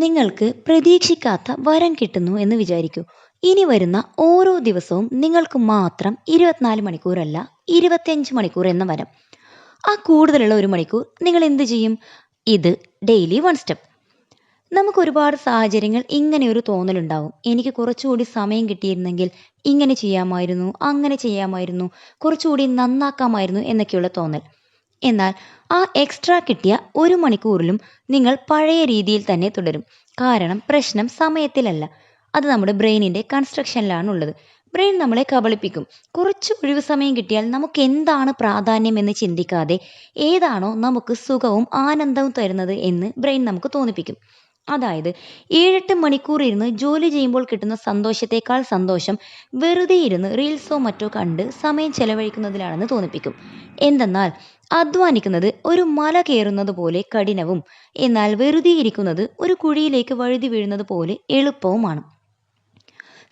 നിങ്ങൾക്ക് പ്രതീക്ഷിക്കാത്ത വരം കിട്ടുന്നു എന്ന് വിചാരിക്കൂ. ഇനി വരുന്ന ഓരോ ദിവസവും നിങ്ങൾക്ക് മാത്രം 24 മണിക്കൂറല്ല, 25 മണിക്കൂർ എന്ന വരം. ആ കൂടുതലുള്ള 1 മണിക്കൂർ നിങ്ങൾ എന്ത് ചെയ്യും? ഇത് ഡെയിലി വൺ സ്റ്റെപ്പ്. നമുക്ക് ഒരുപാട് സാഹചര്യങ്ങൾ ഇങ്ങനെ ഒരു തോന്നലുണ്ടാവും. എനിക്ക് കുറച്ചുകൂടി സമയം കിട്ടിയിരുന്നെങ്കിൽ ഇങ്ങനെ ചെയ്യാമായിരുന്നു, അങ്ങനെ ചെയ്യാമായിരുന്നു, കുറച്ചുകൂടി നന്നാക്കാമായിരുന്നു എന്നൊക്കെയുള്ള തോന്നൽ. എന്നാൽ ആ എക്സ്ട്രാ കിട്ടിയ 1 മണിക്കൂറിലും നിങ്ങൾ പഴയ രീതിയിൽ തന്നെ തുടരും. കാരണം പ്രശ്നം സമയത്തിലല്ല. അത് നമ്മുടെ ബ്രെയിനിന്റെ കൺസ്ട്രക്ഷനിലാണുള്ളത്. ബ്രെയിൻ നമ്മളെ കബളിപ്പിക്കും. കുറച്ച് ഒഴിവു സമയം കിട്ടിയാൽ നമുക്ക് എന്താണ് പ്രാധാന്യം എന്ന് ചിന്തിക്കാതെ ഏതാണോ നമുക്ക് സുഖവും ആനന്ദവും തരുന്നത് എന്ന് ബ്രെയിൻ നമുക്ക് തോന്നിപ്പിക്കും. അതായത് 7-8 മണിക്കൂർ ഇരുന്ന് ജോലി ചെയ്യുമ്പോൾ കിട്ടുന്ന സന്തോഷത്തേക്കാൾ സന്തോഷം വെറുതെ ഇരുന്ന് റീൽസോ മറ്റോ കണ്ട് സമയം ചെലവഴിക്കുന്നതിലാണെന്ന് തോന്നിപ്പിക്കും. എന്തെന്നാൽ അധ്വാനിക്കുന്നത് ഒരു മല കയറുന്നത് പോലെ കഠിനവും എന്നാൽ വെറുതെ ഇരിക്കുന്നത് ഒരു കുഴിയിലേക്ക് വഴുതി വീഴുന്നത് പോലെ എളുപ്പവുമാണ്.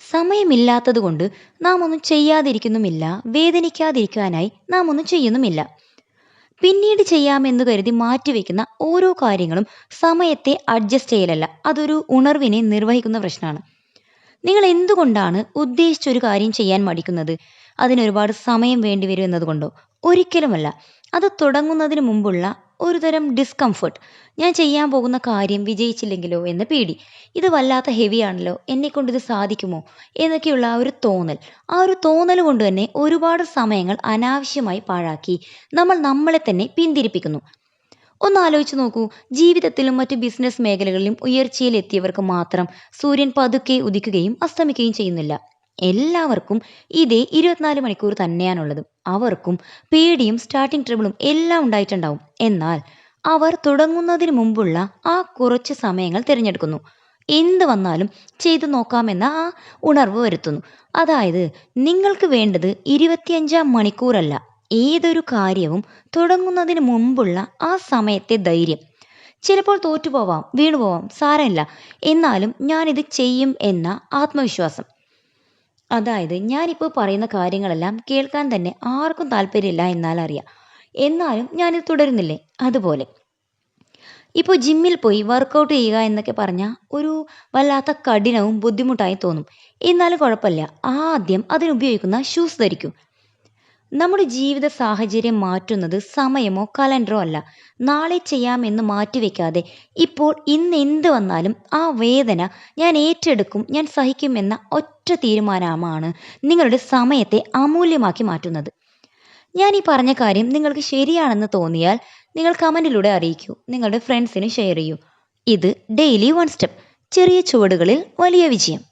സമയമില്ലാത്തതുകൊണ്ട് നാം ഒന്നും ചെയ്യാതിരിക്കുന്നുമില്ല, വേദനിക്കാതിരിക്കാനായി നാം ഒന്നും ചെയ്യുന്നുമില്ല. പിന്നീട് ചെയ്യാമെന്ന് കരുതി മാറ്റിവെക്കുന്ന ഓരോ കാര്യങ്ങളും സമയത്തെ അഡ്ജസ്റ്റ് ചെയ്യലല്ല, അതൊരു ഉണർവിനെ നിർവഹിക്കുന്ന പ്രശ്നമാണ്. നിങ്ങൾ എന്തുകൊണ്ടാണ് ഉദ്ദേശിച്ചൊരു കാര്യം ചെയ്യാൻ മടിക്കുന്നത്? അതിന് ഒരുപാട് സമയം വേണ്ടിവരും എന്നതുകൊണ്ടോ? ഒരിക്കലുമല്ല. അത് തുടങ്ങുന്നതിന് മുമ്പുള്ള ഒരുതരം ഡിസ്കംഫർട്ട്. ഞാൻ ചെയ്യാൻ പോകുന്ന കാര്യം വിജയിച്ചില്ലെങ്കിലോ എന്ന പേടി. ഇത് വല്ലാത്ത ഹെവിയാണല്ലോ, എന്നെക്കൊണ്ടിത് സാധിക്കുമോ എന്നൊക്കെയുള്ള ആ ഒരു തോന്നൽ. ആ ഒരു തോന്നൽ കൊണ്ട് തന്നെ ഒരുപാട് സമയങ്ങൾ അനാവശ്യമായി പാഴാക്കി നമ്മൾ നമ്മളെ തന്നെ പിന്തിരിപ്പിക്കുന്നു. ഒന്ന് ആലോചിച്ച് നോക്കൂ. ജീവിതത്തിലും മറ്റ് ബിസിനസ് മേഖലകളിലും ഉയർച്ചയിലെത്തിയവർക്ക് മാത്രം സൂര്യൻ പതുക്കെ ഉദിക്കുകയും അസ്തമിക്കുകയും ചെയ്യുന്നില്ല. എല്ലാവർക്കും ഇതേ 24 മണിക്കൂർ തന്നെയാണുള്ളത്. അവർക്കും പേടിയും സ്റ്റാർട്ടിംഗ് ട്രബിളും എല്ലാം ഉണ്ടായിട്ടുണ്ടാവും. എന്നാൽ അവർ തുടങ്ങുന്നതിന് മുമ്പുള്ള ആ കുറച്ച് സമയങ്ങൾ തിരഞ്ഞെടുക്കുന്നു. എന്ത് വന്നാലും ചെയ്തു നോക്കാമെന്ന ആ ഉണർവ് വരുത്തുന്നു. അതായത് നിങ്ങൾക്ക് വേണ്ടത് 25 മണിക്കൂറല്ല, ഏതൊരു കാര്യവും തുടങ്ങുന്നതിന് മുമ്പുള്ള ആ സമയത്തെ ധൈര്യം. ചിലപ്പോൾ തോറ്റുപോവാം, വീണുപോവാം, സാരമില്ല. എന്നാലും ഞാനിത് ചെയ്യും എന്ന ആത്മവിശ്വാസം. അതായത് ഞാനിപ്പോൾ പറയുന്ന കാര്യങ്ങളെല്ലാം കേൾക്കാൻ തന്നെ ആർക്കും താല്പര്യമില്ല എന്നാൽ അറിയാം. എന്നാലും ഞാനിത് തുടരുന്നില്ലേ? അതുപോലെ. ഇപ്പോൾ ജിമ്മിൽ പോയി വർക്കൗട്ട് ചെയ്യുക എന്നൊക്കെ പറഞ്ഞാൽ ഒരു വല്ലാത്ത കഠിനവും ബുദ്ധിമുട്ടായി തോന്നും. എന്നാലും കുഴപ്പമില്ല. ആദ്യം അതിനുപയോഗിക്കുന്ന ഷൂസ് ധരിക്കൂ. നമ്മുടെ ജീവിത സാഹചര്യം മാറ്റുന്നത് സമയമോ കലണ്ടറോ അല്ല. നാളെ ചെയ്യാമെന്ന് മാറ്റിവെക്കാതെ ഇപ്പോൾ ഇന്ന് എന്ത് വന്നാലും ആ വേദന ഞാൻ ഏറ്റെടുക്കും, ഞാൻ സഹിക്കും എന്ന ഒറ്റ തീരുമാനമാണ് നിങ്ങളുടെ സമയത്തെ അമൂല്യമാക്കി മാറ്റുന്നത്. ഞാൻ ഈ പറഞ്ഞ കാര്യം നിങ്ങൾക്ക് ശരിയാണെന്ന് തോന്നിയാൽ നിങ്ങൾ കമന്റിലൂടെ അറിയിക്കൂ. നിങ്ങളുടെ ഫ്രണ്ട്സിന് ഷെയർ ചെയ്യൂ. ഇത് ഡെയിലി വൺ സ്റ്റെപ്പ്. ചെറിയ ചുവടുകളിൽ വലിയ വിജയം.